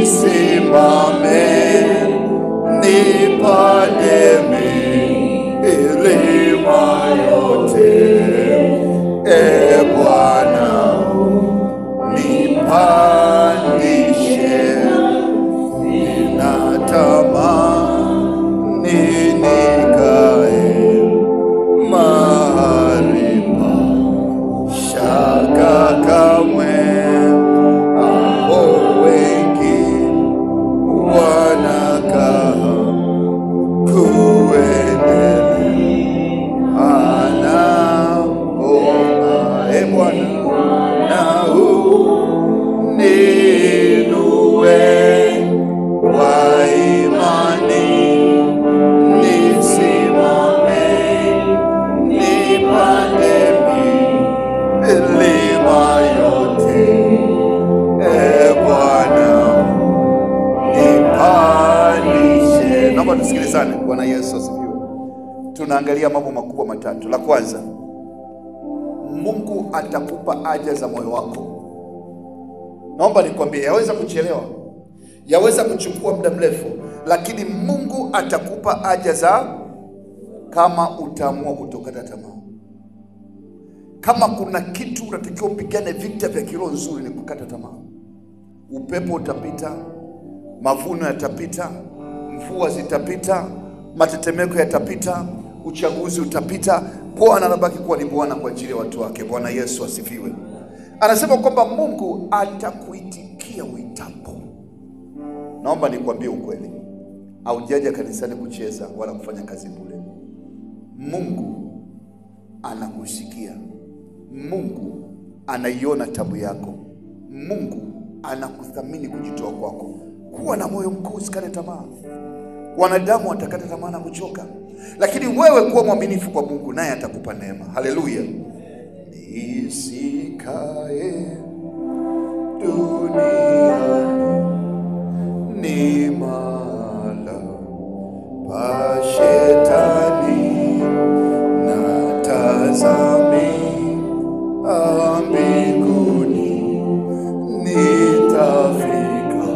nisimame, nipande milima yote. Bwana nipandishe, ninatamani nikae mahali pa shaka kamwe, hapo wengi wanakaa Tusikilizane. Bwana Yesu asifiwe. Tunaangalia mambo makubwa matatu. La kwanza, Mungu atakupa haja za moyo wako. Naomba nikwambie, yaweza kuchelewa, yaweza kuchukua muda mrefu, lakini Mungu atakupa haja za, kama utaamua kutokata tamaa. Kama kuna kitu unatakiwa upigane vita vya kiroho nzuri, ni kukata tamaa. Upepo utapita, mavuno yatapita, mvua zitapita, matetemeko yatapita, uchaguzi utapita. Bwana anabaki kuwa ni Bwana kwa ajili ya watu wake. Bwana Yesu asifiwe. Anasema kwamba Mungu atakuitikia uitapo. Naomba nikwambie ukweli, haujaja kanisani kucheza wala kufanya kazi bure. Mungu anakusikia. Mungu anaiona tabu yako. Mungu anakuthamini kujitoa kwako. Kuwa na moyo mkuu, usikate tamaa. Wanadamu watakata tamaa na kuchoka, lakini wewe kuwa mwaminifu kwa Mungu, naye atakupa neema. Haleluya. Nisikae duniani ni mahala pa shetani, na tazami mbinguni nitafika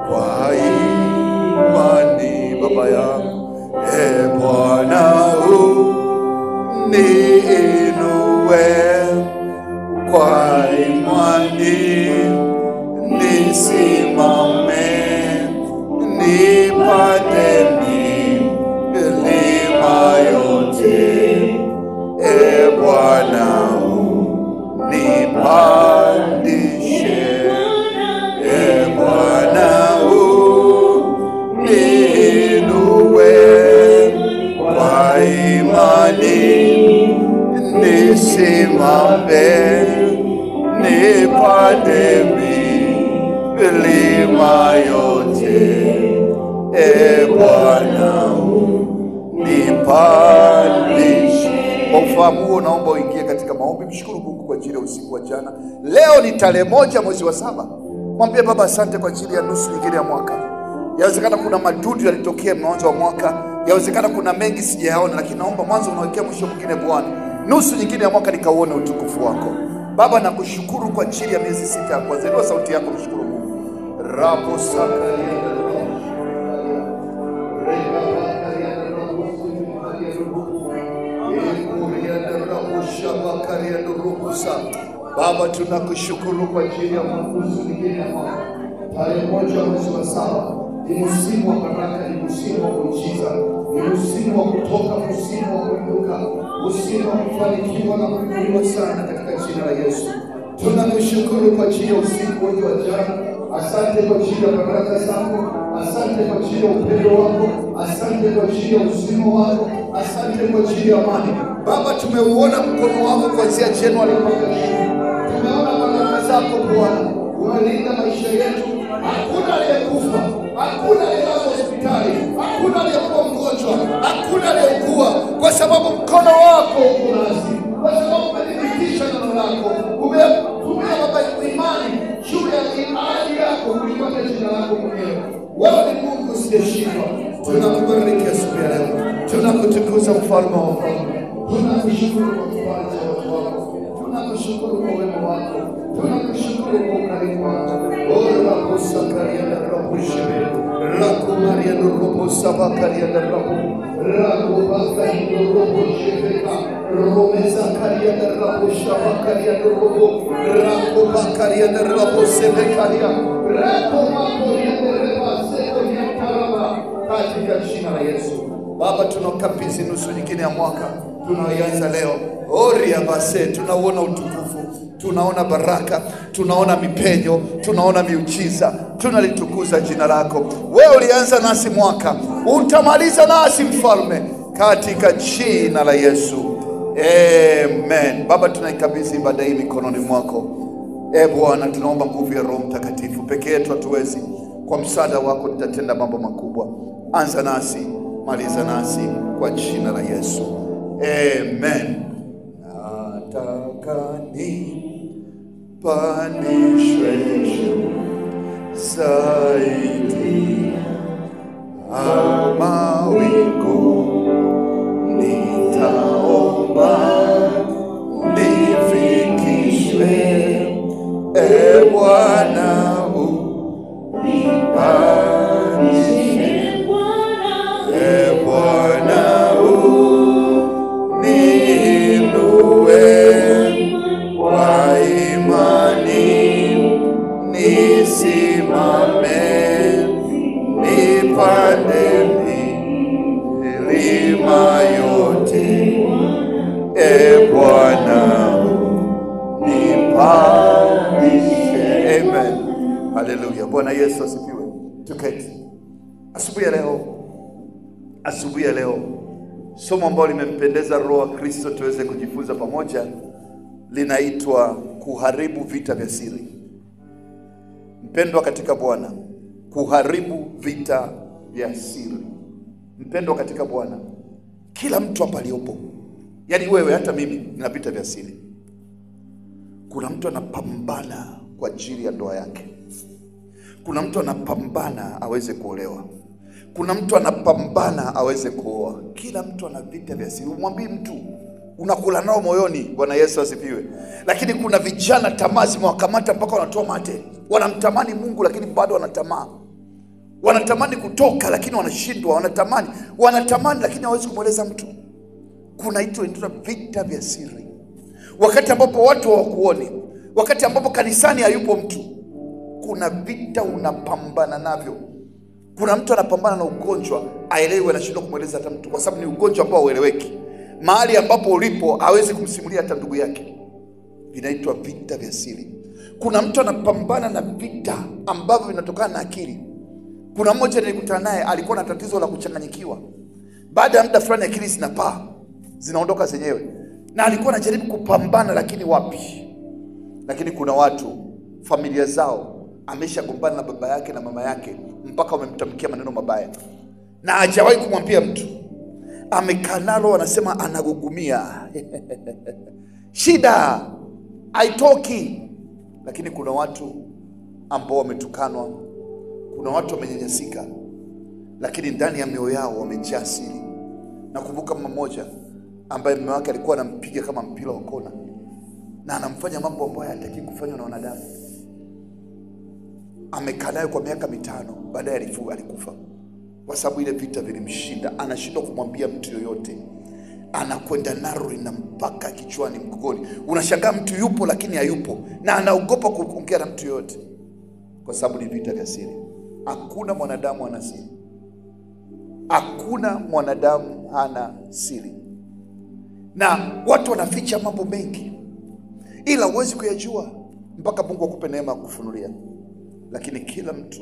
kwa imani. Baba yangu, Bwana niinue kwa imani, nisimame, nipande milima yote. Bwana nipandishe, Bwana niinue kwa imani, nisimame, nipande milima yote. Bwana nipandishe. Kwa ufahamu huo, naomba uingie katika maombi. Mshukuru Mungu kwa ajili ya usiku wa jana. Leo ni tarehe 1 mwezi wa 7. Mwambie Baba asante kwa ajili ya nusu nyingine ya mwaka. Yawezekana kuna madudu yalitokea mwanzo wa mwaka, yawezekana kuna mengi sijayaona, lakini naomba mwanzo unawekea mwisho mwingine Bwana. Nusu nyingine ya mwaka nikauone utukufu wako. Baba nakushukuru kwa ajili ya miezi 6 ya kwanza. Inua sauti yako, mshukuru Mungu. Rapo saka Baba, tunakushukuru kwa ajili ya nusu nyingine ya mwaka. Tarehe 1 mwezi wa 7 ni msimu wa baraka, ni msimu wa kujiza, ni msimu wa kutoka, msimu wa kuinuka, msimu wa kufanikiwa na kuinuliwa sana katika jina la Yesu. Tunakushukuru kwa ajili ya usiku wetu wa jana. Asante kwa ajili ya baraka zako, asante kwa ajili ya upendo wako, asante kwa ajili ya uzima wako, asante kwa ajili ya amani. Baba, tumeuona mkono wako kuanzia Januari mpaka Juni. Tumeona baraka zako Bwana, umelinda maisha yetu. Hakuna aliyekufa, hakuna aliyelazwa hospitali, hakuna aliyekuwa mgonjwa, hakuna aliyeugua, kwa sababu mkono wako uko nasi, kwa sababu umethibitisha neno lako. Umetumia Baba imani juu ya ahadi yako kulipata jina lako mwenyewe. Wewe ni Mungu usiyeshindwa. Tunakubariki asubuhi ya leo, tunakutukuza mfalme wa wafalme, tunakushukuru kwa kibali cha watu wako. tunakushukuru kwa wema wako, tunakushukuru kwa ukarimu wako. Ora kusakaria na rabushebe, rako maria no robo sabakaria na rabu, rako bakari no robo shebeka, romeza karia na rabu shabakaria no robo, rako bakaria na rabu sebekaria, rako makoria na reba seko ya taraba, katika jina la Yesu. Baba, tunakabidhi nusu nyingine ya mwaka tunaoanza leo. Oria base, tunaona utukufu, tunaona baraka, tunaona mipenyo, tunaona miujiza, tunalitukuza jina lako. Wewe ulianza nasi mwaka, utamaliza nasi mfalme, katika jina la Yesu. Amen. Baba, tunaikabidhi ibada hii mikononi mwako. Bwana, tunaomba nguvu ya Roho Mtakatifu. Peke yetu hatuwezi, kwa msaada wako tutatenda mambo makubwa. Anza nasi, maliza nasi, kwa jina la Yesu. Amen. Nataka nipandishwe zaidi ya mawingu, nitaomba nifikishwe, Bwana unipandishe, Bwana uniinue kwa imani, nisimame nipande milima yote, Bwana unipandishe. Amen. Hallelujah. Bwana Yesu asifiwe. Tuketi. Asubuhi ya leo somo ambalo limempendeza Roho wa Kristo tuweze kujifunza pamoja linaitwa kuharibu vita vya siri. Mpendwa katika Bwana, kuharibu vita vya siri. Mpendwa katika Bwana, kila mtu hapa aliyopo, yani wewe hata mimi, nina vita vya siri. Kuna mtu anapambana kwa ajili ya ndoa yake. Kuna mtu anapambana aweze kuolewa. Kuna mtu anapambana aweze kuoa. Kila mtu ana vita vya siri. Umwambii mtu, unakula nao moyoni. Bwana Yesu asifiwe. Lakini kuna vijana tamaa zimewakamata mpaka wanatoa mate. Wanamtamani Mungu lakini bado wanatamaa. Wanatamani kutoka lakini wanashindwa. Wanatamani lakini hawezi kumweleza mtu. Kuna hicho inaitwa vita vya siri. Wakati ambapo watu hawakuoni, wakati ambapo kanisani hayupo mtu, kuna vita unapambana navyo. Kuna mtu anapambana na ugonjwa, aelewe, anashindwa kumweleza hata mtu kwa sababu ni ugonjwa ambao haueleweki. Mahali ambapo ulipo hawezi kumsimulia hata ndugu yake. Vinaitwa vita vya siri. Kuna mtu anapambana na vita ambavyo vinatokana na akili. Kuna mmoja nilikutana naye, alikuwa na tatizo la kuchanganyikiwa. Baada ya muda fulani akili zinapaa, zinaondoka zenyewe. Na alikuwa anajaribu kupambana lakini wapi? Lakini kuna watu familia zao ameshagombana na baba yake na mama yake mpaka wamemtamkia maneno mabaya, na hajawahi kumwambia mtu. Amekaa nalo, anasema anagugumia. Shida haitoki. Lakini kuna watu ambao wametukanwa, kuna watu wamenyanyasika, lakini ndani ya mioyo yao wamejaa siri. Nakumbuka mama mmoja ambaye mume wake alikuwa anampiga kama mpira wa kona, na anamfanya mambo ambayo hayataki kufanywa na wanadamu. Amekaa naye kwa miaka 5, baadaye alikufa. Kwa sababu ile vita vilimshinda, anashindwa kumwambia mtu yoyote. Anakwenda naro na mpaka kichwani, mgongoni. Unashangaa mtu yupo lakini hayupo, na anaogopa kuongea na mtu yoyote kwa sababu ni vita vya siri. Hakuna mwanadamu ana siri. Hakuna mwanadamu hana siri. Na watu wanaficha mambo mengi, ila huwezi kuyajua mpaka Mungu akupe neema kukufunulia. Lakini kila mtu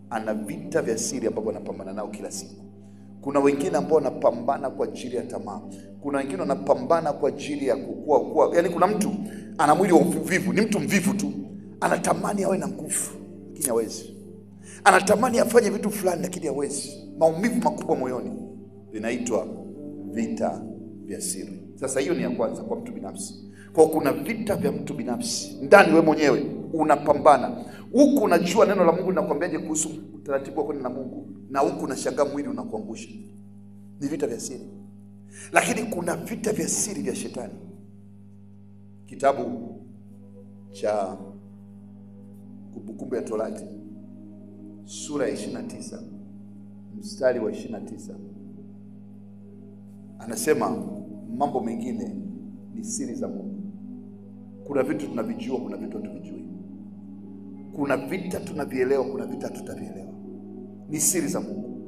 ana vita vya siri ambavyo anapambana nao kila siku. Kuna wengine ambao wanapambana kwa ajili ya tamaa. Kuna wengine wanapambana kwa ajili ya kukua. Yaani kuna mtu ana mwili wa uvivu, ni mtu mvivu tu. Anatamani awe na nguvu lakini hawezi. Anatamani afanye vitu fulani lakini hawezi. Maumivu makubwa moyoni. Vinaitwa vita vya siri. Sasa hiyo ni ya kwanza kwa mtu binafsi. Kwa kuna vita vya mtu binafsi. Ndani wewe mwenyewe unapambana. Huku unajua neno la Mungu linakwambiaje kuhusu utaratibu wa kwenda na Mungu, na huku unashangaa mwili unakuangusha. Ni vita vya siri. Lakini kuna vita vya siri vya shetani. Kitabu cha Kumbukumbu ya Torati sura ya 29 mstari wa 29 anasema mambo mengine ni siri za Mungu. Kuna vitu tunavijua, kuna vitu hatuvijui. Kuna vita tunavielewa, kuna vita hatutavielewa. Ni siri za Mungu.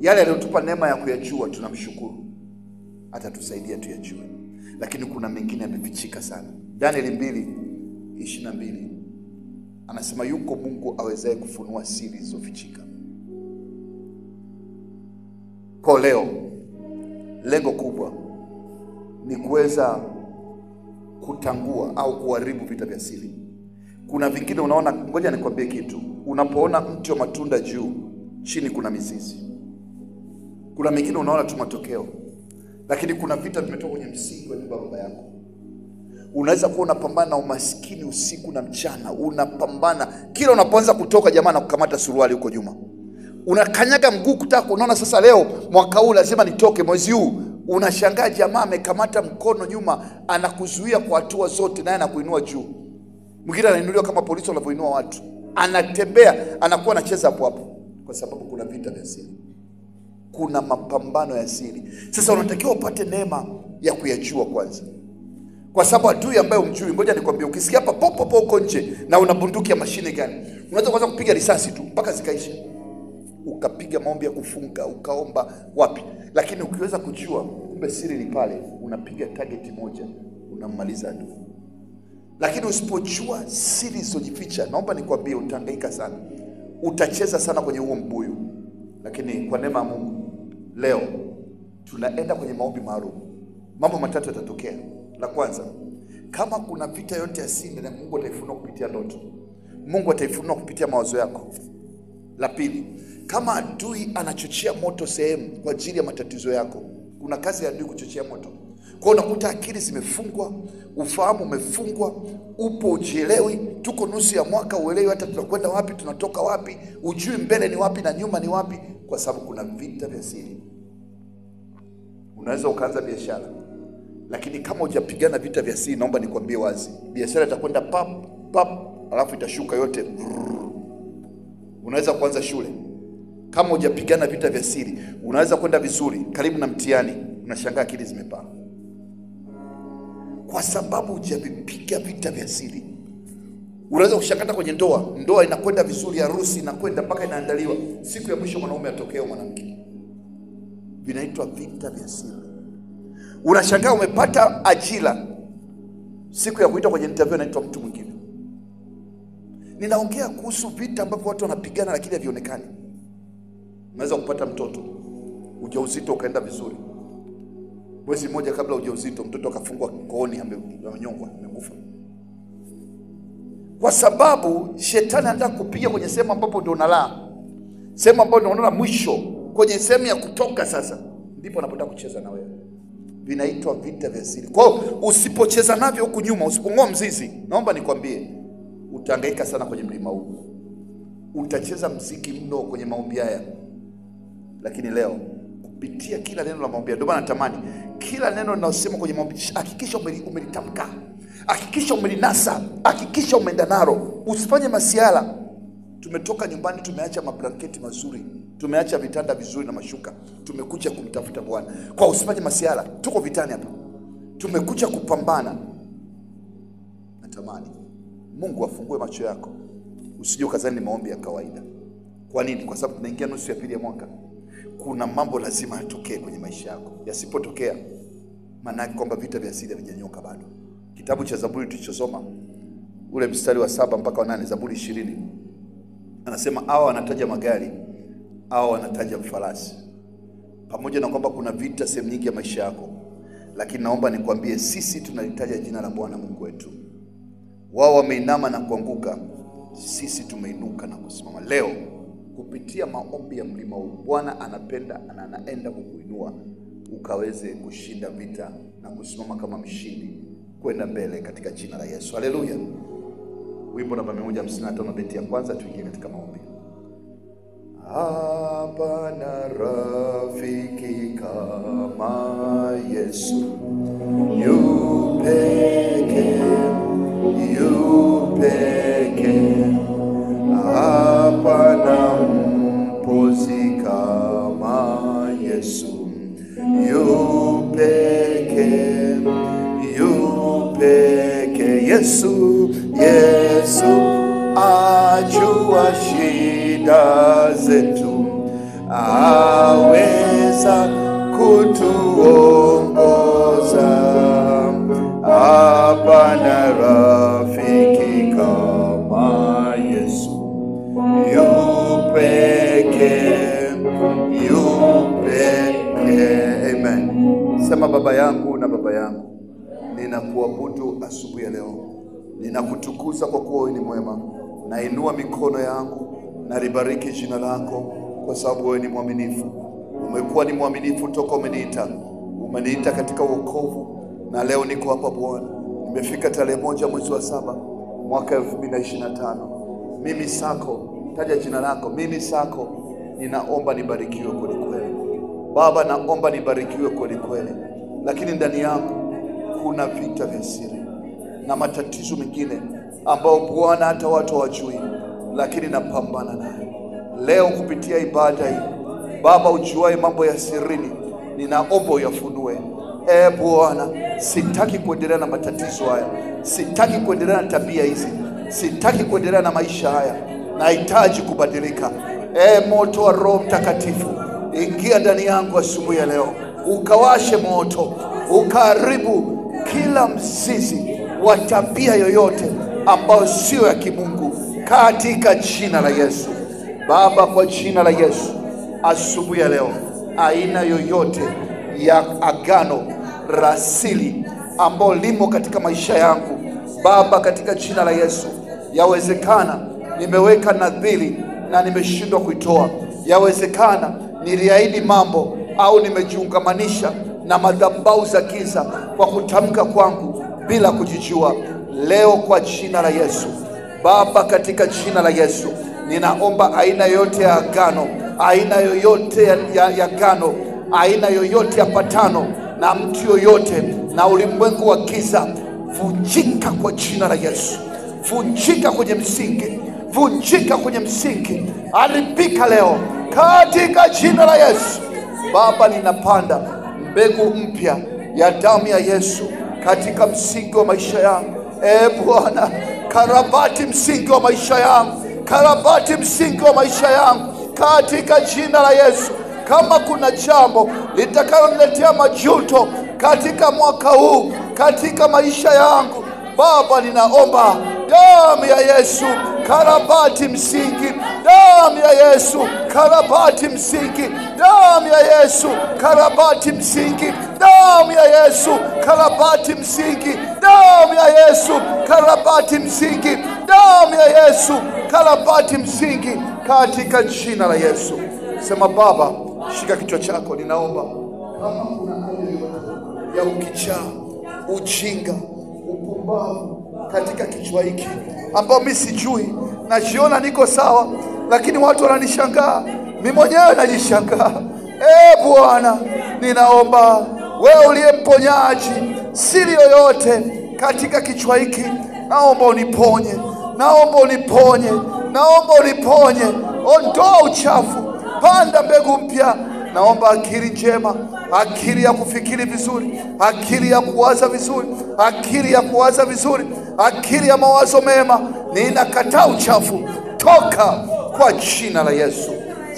Yale aliyotupa neema ya kuyajua tunamshukuru, atatusaidia tuyajue. Lakini kuna mengine yamefichika sana. Danieli 2:22 anasema yuko Mungu awezaye kufunua siri zilizofichika. Kwa leo lengo kubwa ni kuweza kutangua au kuharibu vita vya siri. Kuna vingine unaona, ngoja nikwambie kitu. Unapoona mti wa matunda juu, chini kuna mizizi. Kuna mengine unaona tu matokeo, lakini kuna vita vimetoka kwenye msingi wa nyumba ya baba yako. Unaweza kuwa unapambana na umaskini usiku na mchana, unapambana. Kila unapoanza kutoka jamaa na kukamata suruali huko nyuma. Unakanyaga mguu kutaka, unaona sasa leo mwaka huu lazima nitoke mwezi huu. Unashangaa jamaa amekamata mkono nyuma, anakuzuia kwa hatua zote, naye anakuinua juu. Mwingine anainuliwa kama polisi wanavyoinua watu. Anatembea, anakuwa anacheza hapo hapo, kwa sababu kuna vita vya siri. Kuna mapambano ya siri. Sasa unatakiwa upate neema ya kuyajua kwanza. Kwa sababu adui ambaye umjui, ngoja nikwambie, ukisikia hapa popo huko nje na una bunduki ya mashine gani, unaweza kwanza kupiga risasi tu mpaka zikaisha. Ukapiga maombi ya kufunga, ukaomba wapi. Lakini ukiweza kujua kumbe siri ni pale, unapiga target moja, unamaliza adui. Lakini usipojua siri zilizojificha, naomba nikwambie utahangaika sana. Utacheza sana kwenye huo mbuyu. Lakini kwa neema ya Mungu leo tunaenda kwenye maombi maalum. Mambo matatu yatatokea. La kwanza, kama kuna vita yote ya siri, na Mungu ataifunua kupitia ndoto. Mungu ataifunua kupitia mawazo yako. La pili, kama adui anachochea moto sehemu kwa ajili ya matatizo yako, kuna kazi ya adui kuchochea moto. Kwa hiyo unakuta akili zimefungwa, ufahamu umefungwa, upo ujielewi, tuko nusu ya mwaka uelewi hata tunakwenda wapi, tunatoka wapi, ujui mbele ni wapi na nyuma ni wapi, kwa sababu kuna vita vya siri. Unaweza ukaanza biashara, lakini kama hujapigana vita vya siri, naomba nikwambie wazi, biashara itakwenda pap pap, alafu itashuka yote. Unaweza kuanza shule, kama hujapigana vita vya siri, unaweza kwenda vizuri, karibu na mtihani, unashangaa akili zimepaa. Kwa sababu hujavipiga vita vya siri. Unaweza kushakata kwenye ndoa inakwenda vizuri, harusi inakwenda mpaka inaandaliwa, siku ya mwisho mwanaume atokea mwanamke. Vinaitwa vita vya siri. Unashangaa umepata ajira, siku ya kuitwa kwenye interview inaitwa mtu mwingine. Ninaongea kuhusu vita ambavyo watu wanapigana lakini havionekani. Unaweza kupata mtoto, ujauzito ukaenda vizuri. Mwezi mmoja kabla ujauzito mtoto akafungwa kooni, amenyongwa, amekufa. Kwa sababu shetani anataka kupiga kwenye sehemu ambapo ndio unalaa. Sehemu ambapo ndio unaona mwisho, kwenye sehemu ya kutoka sasa, ndipo anapotaka kucheza na wewe. Vinaitwa vita vya siri. Kwa hiyo usipocheza navyo huku nyuma, usipong'oa mzizi, naomba nikwambie, utahangaika sana kwenye mlima huu. Utacheza mziki mno kwenye maombi haya. Lakini leo kupitia kila neno la maombi, ndio maana natamani kila neno linalosema kwenye maombi, hakikisha umelitamka, hakikisha umelinasa, hakikisha umeenda nalo. Usifanye masiala. Tumetoka nyumbani, tumeacha mablanketi mazuri, tumeacha vitanda vizuri na mashuka, tumekuja kumtafuta Bwana. Kwa usifanye masiala, tuko vitani hapa, tumekuja kupambana. Natamani Mungu afungue macho yako, usije ukazani ni maombi ya kawaida. Kwa nini? Kwa sababu tunaingia nusu ya pili ya mwaka. Kuna mambo lazima yatokee kwenye maisha yako. Yasipotokea, maana yake kwamba vita vya siri havijanyoka bado. Kitabu cha Zaburi tulichosoma, ule mstari wa 7 mpaka wa 8, Zaburi 20. Anasema hao wanataja magari, hao wanataja mfarasi. Pamoja na kwamba kuna vita sehemu nyingi ya maisha yako, lakini naomba nikwambie, sisi tunalitaja jina la Bwana Mungu wetu. Wao wameinama na kuanguka, sisi tumeinuka na kusimama. Leo kupitia maombi ya mlima huu, Bwana anapenda na anaenda kukuinua ukaweze kushinda vita na kusimama kama mshindi kwenda mbele katika jina la Yesu. Haleluya. Wimbo namba 155 beti ya kwanza, tuingie katika maombi. Hapana rafiki kama Yesu, peke, yu peke, hapana mpozi kama Yesu. Yu peke, yu peke, Yesu, Yesu ajua shida zetu, aweza kutuongoza, hapana rafiki kama Yesu. Yu peke, yu peke. Amen. Sema Baba yangu na Baba yangu, ninakuabudu asubuhi ya leo, ninakutukuza kwa kuwa wewe ni mwema. Nainua mikono yangu na libariki jina lako kwa sababu wewe ni mwaminifu. Umekuwa ni mwaminifu toka umeniita. Umeniita katika wokovu na leo niko hapa Bwana. Nimefika tarehe 1 mwezi wa 7 mwaka 2025. Mimi Sako, taja jina lako. Mimi Sako, ninaomba nibarikiwe kweli kweli. Baba, naomba nibarikiwe kweli kweli. Lakini ndani yangu kuna vita vya siri na matatizo mengine ambao Bwana hata watu hawajui, lakini napambana nayo. Leo kupitia ibada hii Baba, ujuae mambo ya sirini, ninaomba uyafunue. Bwana, sitaki kuendelea na matatizo haya. Sitaki kuendelea na tabia hizi. Sitaki kuendelea na maisha haya. Nahitaji kubadilika. Moto wa Roho Mtakatifu, ingia ndani yangu asubuhi ya leo. Ukawashe moto, ukaharibu kila mzizi wa tabia yoyote ambayo sio ya kimungu katika jina la Yesu. Baba, kwa jina la Yesu, asubuhi ya leo, aina yoyote ya agano rasili ambao limo katika maisha yangu Baba, katika jina la Yesu, yawezekana nimeweka nadhiri na nimeshindwa kuitoa. Yawezekana niliahidi mambo au nimejiungamanisha na madhabahu za giza kwa kutamka kwangu bila kujijua. Leo kwa jina la Yesu Baba, katika jina la Yesu, ninaomba aina yoyote ya agano, aina yoyote ya agano, aina yoyote ya patano na mtu yoyote na ulimwengu wa giza, vunjika kwa jina la Yesu. Vunjika kwenye msingi, vunjika kwenye msingi, haribika leo katika jina la Yesu. Baba, ninapanda mbegu mpya ya damu ya Yesu katika msingi wa maisha yangu. Bwana, karabati msingi wa maisha yangu, karabati msingi wa maisha yangu katika jina la Yesu. Kama kuna jambo litakayoniletea majuto katika mwaka huu katika maisha yangu Baba, ninaomba damu ya Yesu karabati msingi, damu ya Yesu karabati msingi, damu ya Yesu karabati msingi, damu ya Yesu karabati msingi, damu ya Yesu karabati msingi, damu ya Yesu karabati msingi katika jina la Yesu. Sema Baba, shika kichwa chako, ninaomba kama kuna hali ya ukichaa, ujinga, upumbavu katika kichwa hiki ambao mimi sijui, najiona niko sawa lakini watu wananishangaa, mimi mwenyewe najishangaa. Bwana, ninaomba wewe uliye mponyaji, siri yoyote katika kichwa hiki, naomba uniponye, naomba uniponye, naomba uniponye. Ondoa uchafu, panda mbegu mpya. Naomba akili njema, akili ya kufikiri vizuri, akili ya kuwaza vizuri, akili ya kuwaza vizuri, akili ya mawazo mema. Ninakataa uchafu, toka kwa jina la Yesu.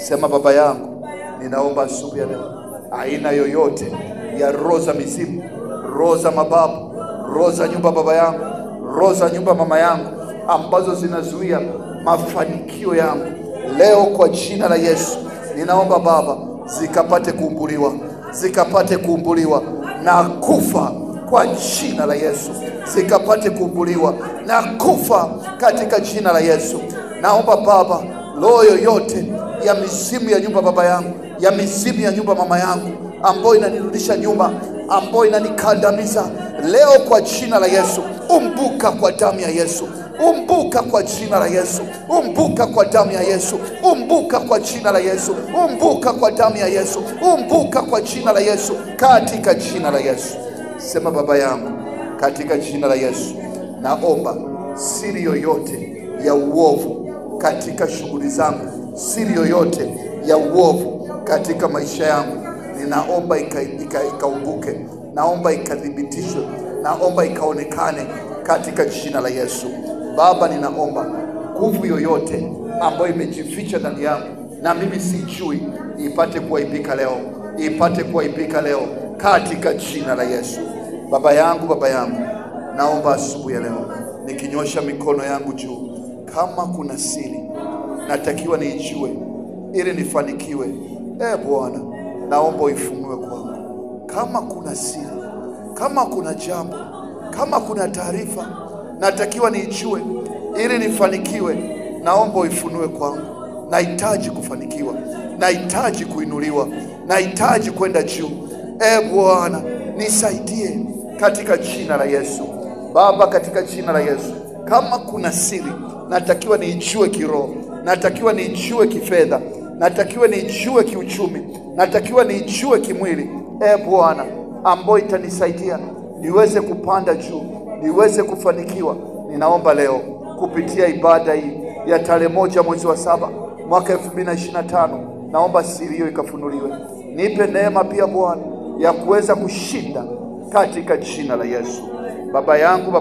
Sema Baba yangu, ninaomba asubuhi ya leo, aina yoyote ya roho za mizimu, roho za mababu, roho za nyumba baba yangu, roho za nyumba mama yangu ambazo zinazuia mafanikio yangu, leo kwa jina la Yesu ninaomba Baba, zikapate kuumbuliwa, zikapate kuumbuliwa na kufa kwa jina la Yesu, zikapate kuumbuliwa na kufa katika jina la Yesu. Naomba Baba, roho yoyote ya mizimu ya nyumba baba yangu, ya mizimu ya nyumba mama yangu ambayo inanirudisha nyuma, ambayo inanikandamiza, leo kwa jina la Yesu umbuka kwa damu ya Yesu, umbuka kwa jina la Yesu, umbuka kwa damu ya Yesu, umbuka kwa jina la Yesu, umbuka kwa damu ya Yesu, umbuka kwa jina la Yesu, katika jina la Yesu. Sema Baba yangu, katika jina la Yesu. Naomba siri yoyote ya uovu katika shughuli zangu, siri yoyote ya uovu katika maisha yangu, ninaomba ikaumbuke, naomba ikathibitishwe, naomba ikaonekane katika jina la Yesu. Baba, ninaomba nguvu yoyote ambayo imejificha ndani yangu na mimi sijui, ipate kuaibika leo, ipate kuaibika leo katika jina la Yesu. Baba yangu, naomba asubuhi ya leo nikinyosha mikono yangu juu, kama kuna siri natakiwa niijue ili nifanikiwe, Bwana, naomba uifunue kwangu. Kama kuna siri, kama kuna jambo, kama kuna taarifa natakiwa niijue ili nifanikiwe, naomba uifunue kwangu. Nahitaji kufanikiwa, nahitaji kuinuliwa, nahitaji kwenda juu. Bwana, nisaidie katika jina la Yesu. Baba, katika jina la Yesu, kama kuna siri natakiwa niijue kiroho, natakiwa niijue kifedha, natakiwa niijue kiuchumi, natakiwa niijue kimwili, Bwana, ambayo itanisaidia niweze kupanda juu, niweze kufanikiwa, ninaomba leo kupitia ibada hii ya tarehe 1 mwezi wa 7 mwaka 2025, naomba siri hiyo ikafunuliwe. Nipe neema pia Bwana ya kuweza kushinda katika jina la Yesu. Baba yangu,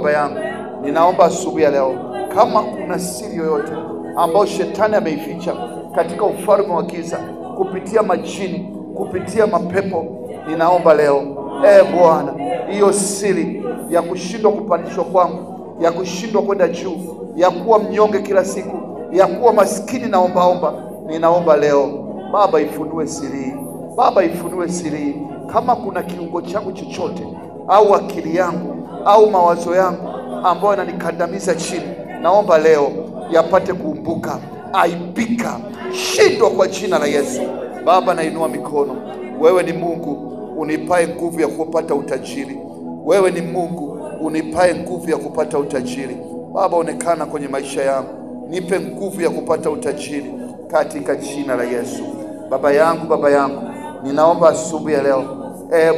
ninaomba asubuhi ya leo, kama kuna siri yoyote ambayo shetani ameificha katika ufalme wa giza, kupitia majini, kupitia mapepo, ninaomba leo, Bwana, hiyo siri ya kushindwa kupandishwa kwangu, ya kushindwa kwenda juu, ya kuwa mnyonge kila siku, ya kuwa maskini na ombaomba, ninaomba leo Baba ifunue siri. Baba ifunue siri. Kama kuna kiungo changu chochote au akili yangu au mawazo yangu ambayo yananikandamiza chini, naomba leo yapate kuumbuka, aibika, shindwa kwa jina la Yesu. Baba, nainua mikono. Wewe ni Mungu unipae nguvu ya kupata utajiri. Wewe ni Mungu unipae nguvu ya kupata utajiri. Baba, onekana kwenye maisha yangu, nipe nguvu ya kupata utajiri katika jina la Yesu. Baba yangu, ninaomba asubuhi ya leo,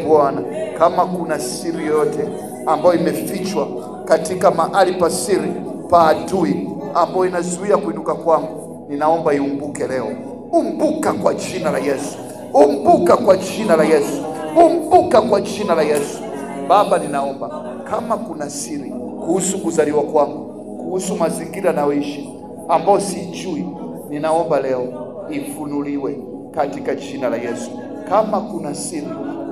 Bwana, kama kuna siri yoyote ambayo imefichwa katika mahali pa siri pa adui ambayo inazuia kuinuka kwangu, ninaomba iumbuke leo. Umbuka kwa jina la Yesu. Umbuka kwa jina la Yesu. Umbuka kwa jina la Yesu. Baba, ninaomba kama kuna siri kuhusu kuzaliwa kwangu, kuhusu mazingira nayoishi ambao sijui, ninaomba leo ifunuliwe katika jina la Yesu. Kama kuna siri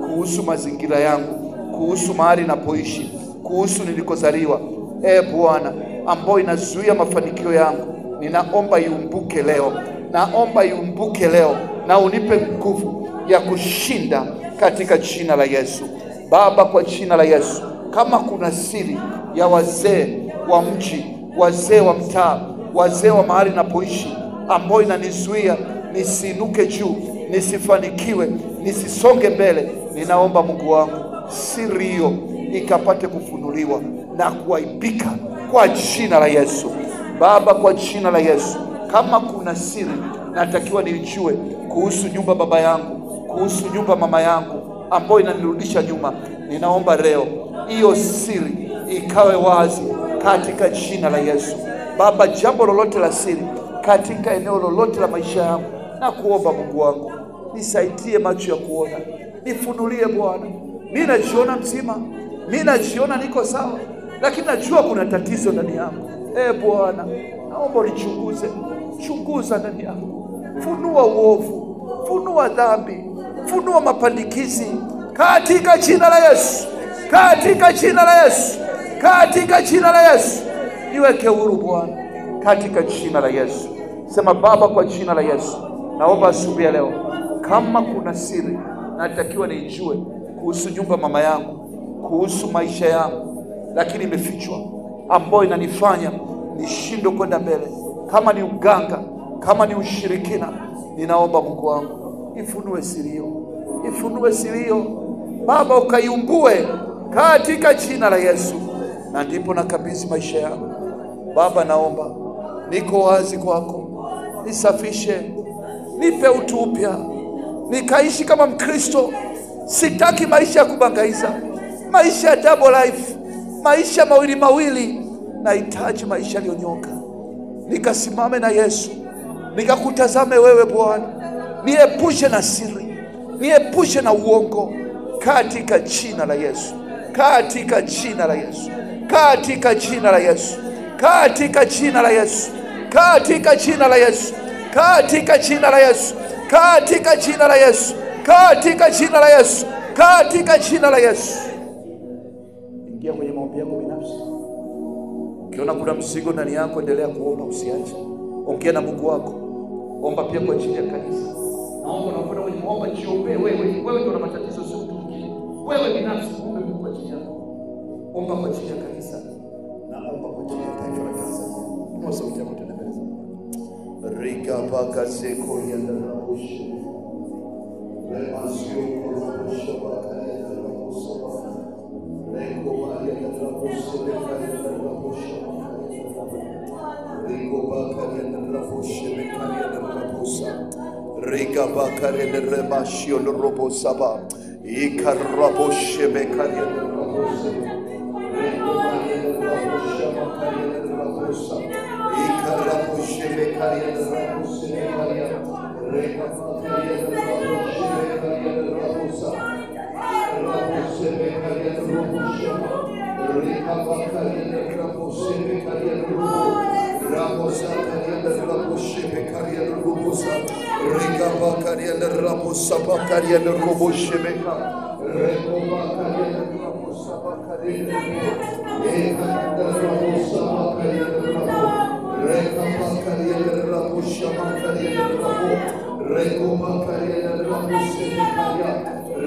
kuhusu mazingira yangu, kuhusu mahali napoishi, kuhusu nilikozaliwa, Bwana, ambao inazuia mafanikio yangu, ninaomba iumbuke leo. Naomba iumbuke leo na unipe nguvu ya kushinda katika jina la Yesu. Baba, kwa jina la Yesu, kama kuna siri ya wazee wa mji, wazee wa mtaa, wazee wa mahali napoishi ambao inanizuia nisiinuke juu, nisifanikiwe, nisisonge mbele, ninaomba Mungu wangu siri hiyo ikapate kufunuliwa na kuaibika kwa jina la Yesu. Baba, kwa jina la Yesu, kama kuna siri natakiwa niijue kuhusu nyumba baba yangu, kuhusu nyumba mama yangu ambayo inanirudisha nyuma, ninaomba leo hiyo siri ikawe wazi katika jina la Yesu. Baba, jambo lolote la siri katika eneo lolote la maisha yangu, na kuomba Mungu wangu nisaidie macho ya kuona, nifunulie Bwana. Mimi najiona mzima, mimi najiona niko sawa, lakini najua kuna tatizo ndani yangu. Bwana, naomba unichunguze, chunguza ndani yangu, funua uovu, funua dhambi, funua mapandikizi katika jina la Yesu, katika jina la Yesu, katika jina la Yesu. Niweke huru Bwana katika jina la Yesu. Sema Baba, kwa jina la Yesu, naomba asubuhi ya leo, kama kuna siri natakiwa niijue kuhusu nyumba mama yangu, kuhusu maisha yangu, lakini imefichwa, ambayo inanifanya nishindwe kwenda mbele, kama ni uganga, kama ni ushirikina, ninaomba Mungu wangu ifunue siri hiyo, ifunue siri hiyo Baba, ukaiumbue katika jina la Yesu. Na ndipo nakabidhi maisha yangu Baba. Naomba, niko wazi kwako, nisafishe, nipe utu upya, nikaishi kama Mkristo. Sitaki maisha ya kubangaiza, maisha ya double life, maisha mawili mawili. Nahitaji maisha yaliyonyoka, nikasimame na Yesu, nikakutazame wewe Bwana, niepushe na siri, niepushe na uongo, katika jina la Yesu, katika jina la Yesu, katika jina la Yesu, katika jina la Yesu, katika jina la Yesu, katika jina la Yesu, katika jina la Yesu, katika jina la Yesu, katika jina la Yesu. Ingia kwenye maombi yako binafsi. Ukiona kuna mzigo ndani yako, endelea kuomba, usiache. Ongea na Mungu wako. Omba pia kwa ajili ya kanisa. Naomba unakwenda kwenye maombi, jiombee wewe. Wewe ndio una matatizo, sio mtu mwingine. Wewe binafsi ombe Mungu kwa ajili yako. Omba kwa ajili ya kanisa na omba kwa ajili ya taifa la Tanzania. Inua sauti yako tena mbele za Mungu. Rika baka seko ya ndarabushi. Remasio korobusha baka ya ndarabusa. Reko baka ya ndarabusa baka ya ndarabusa. Reko baka ya ndarabusa baka ya ndarabusa. Rika baka ya ndaramasio ndarabusa ba. Ikaraboshe baka ya ndarabusa. Reko baka ya ndarabusa baka ya ndarabusa. Ikaraboshe baka ya ndarabusa baka ya Reka baka ya ndarabusa baka ya ndarabusa. Rabose baka ya ndarabusa. Reka baka ya ndarabusa baka ya ndarabusa. Rabosa baka ya ndarabusa baka ya ndarabusa. Reka baka ya ndarabusa baka ya ndarabusa baka. Reko baka ya ndarabusa baka ya ndarabusa. Eka ndarabusa baka ya ndarabusa. Reka baka ya ndarabusa baka ya ndarabusa. Reko baka ya ndarabusa baka ya.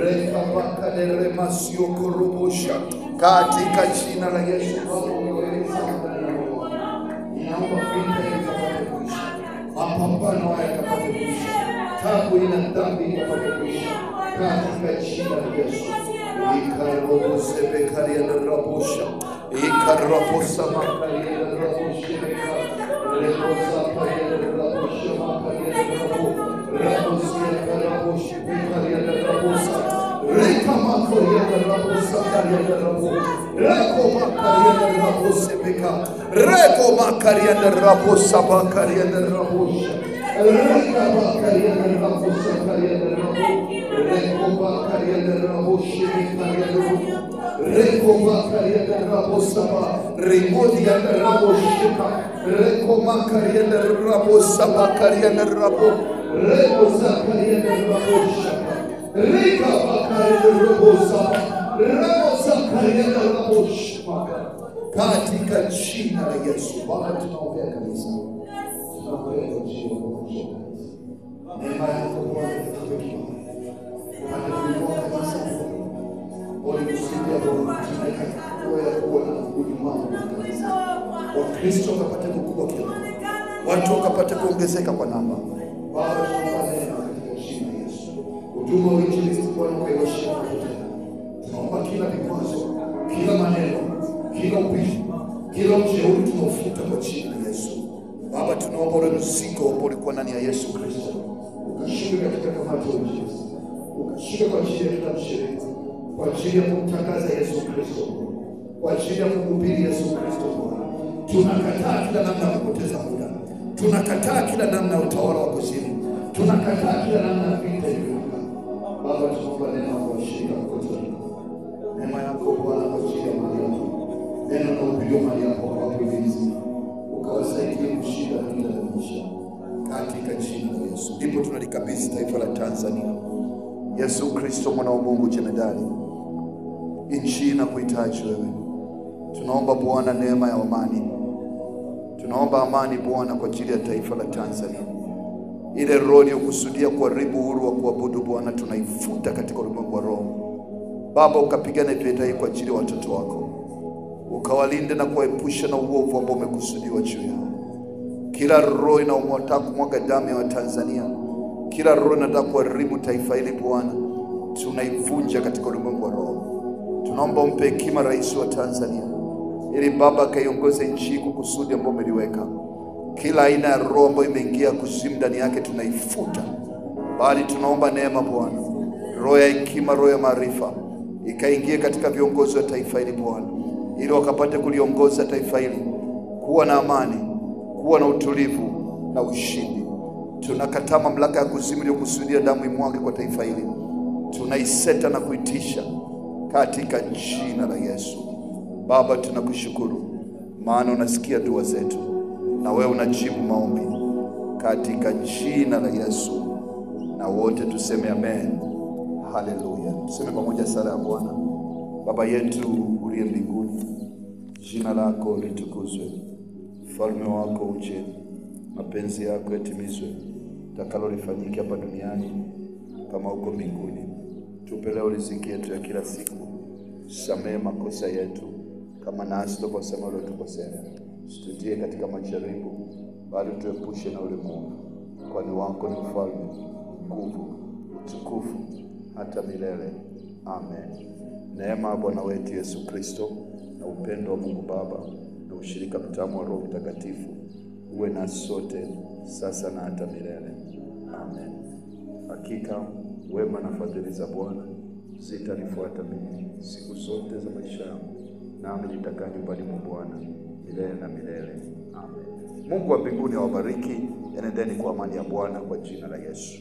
Reka baka ya remasio korobosha. Katika jina la Yesu, ninaomba vita ikapate kuisha, mapambano haya yakapate kuisha, tabu ina dhambi ikapate kuisha, katika jina la Yesu. Ikarobose bekaria na rabosha, ikarobosa makaria na rabosha beka, rekosa paria na rabosha makaria na rabo, rabosia karabosha bekaria na rabosa. Reka makoria na rabosa karia na rabo. Reko makaria na rabosa beka. Reko makaria na rabosa bakaria na rabosha. Reka makaria na rabosa karia na rabo. Reko makaria na rabosha bekaria na rabo. Reko makaria na rabosa ba. Remodia na rabosha. Reko makaria na rabosa bakaria na rabo. Reko zakaria na rabosha. Rika bakari robosa, robosa karienda robosha. Katika jina la Yesu, Baba tunaombea kanisa. Tunaombea jina la Yesu. Neema yako Bwana tukubariki. Tunakuinua kanisa. Bwana tusikie Bwana, tunaweka kuwa na huduma kwa kanisa. Wakristo wakapate kukua kiroho. Watu wakapate kuongezeka kwa namba. Baba tunaomba neema katika jina la Yesu. Huduma wa injilisti Bwana ukaiwashia watoto. Tunaomba kila vikwazo, kila maneno, kila ubishi, kila ujeuri tunaofuta kwa jina la Yesu. Baba tunaomba ule mzigo ambao ulikuwa ndani ya Yesu Kristo ukashike katika kamati ya injilisti, ukashike kwa ajili ya kila mshirika, kwa ajili ya kumtangaza Yesu Kristo, kwa ajili ya kumhubiri Yesu Kristo. Bwana tunakataa kila namna ya kupoteza muda, tunakataa kila namna ya utawala wa kuzimu, tunakataa kila namna ya vita hivi. Baba tunaomba neema kwa shirika kote. Neema yako Bwana kwa ajili ya mali yako. Neno na upendo mali yako kwa kuilinzi. Ukawasaidie kushinda vita vya maisha. Katika jina la Yesu. Ndipo tunalikabidhi taifa la Tanzania. Yesu Kristo mwana wa Mungu jemedari. Nchi na kuhitaji wewe. Tunaomba Bwana neema ya amani. Tunaomba amani Bwana kwa ajili ya taifa la Tanzania. Ile roho iliyokusudia kuharibu uhuru wa kuabudu Bwana tunaifuta katika ulimwengu wa roho. Baba ukapigane vita hii kwa ajili ya watoto wako. Ukawalinde na kuwaepusha na uovu ambao umekusudiwa juu yao. Kila roho inaomtaka kumwaga damu ya Tanzania, kila roho inataka kuharibu taifa hili Bwana, tunaivunja katika ulimwengu wa roho. Tunaomba umpe hekima rais wa Tanzania, ili Baba kaiongoze nchi kwa kusudi ambalo umeliweka. Kila aina ya roho ambayo imeingia kuzimu ndani yake tunaifuta. Bali tunaomba neema Bwana, roho ya hekima, roho ya maarifa ikaingie katika viongozi wa taifa hili Bwana. ili wakapate kuliongoza taifa hili kuwa na amani, kuwa na utulivu na ushindi. Tunakataa mamlaka ya kuzimu iliyokusudia damu imwage kwa taifa hili. Tunaiseta na kuitisha katika jina la Yesu. Baba, tunakushukuru maana unasikia dua zetu na wewe unajibu maombi katika jina la Yesu. Na wote tuseme amen. Haleluya. Tuseme pamoja sala ya Bwana. Baba yetu uliye mbinguni, jina lako litukuzwe. Ufalme wako uje. Mapenzi yako yatimizwe. Takalo lifanyike hapa duniani kama huko mbinguni. Tupe leo riziki yetu ya kila siku. Samehe makosa yetu kama nasi tunavyosema waliotukosea. Usitutie katika majaribu, bali tuepushe na ule mwovu. Kwani wako ni ufalme, nguvu, utukufu hata milele. Amen. Neema ya Bwana wetu Yesu Kristo na upendo wa Mungu Baba na ushirika mtamu wa Roho Mtakatifu uwe na sote sasa na hata milele. Amen. Hakika wema na fadhili za Bwana zitanifuata mimi siku zote za maisha yangu, nami nitakaa nyumbani mwa Bwana milele na milele. Amen. Mungu wa mbinguni awabariki. Enendeni kwa amani ya Bwana kwa jina la Yesu.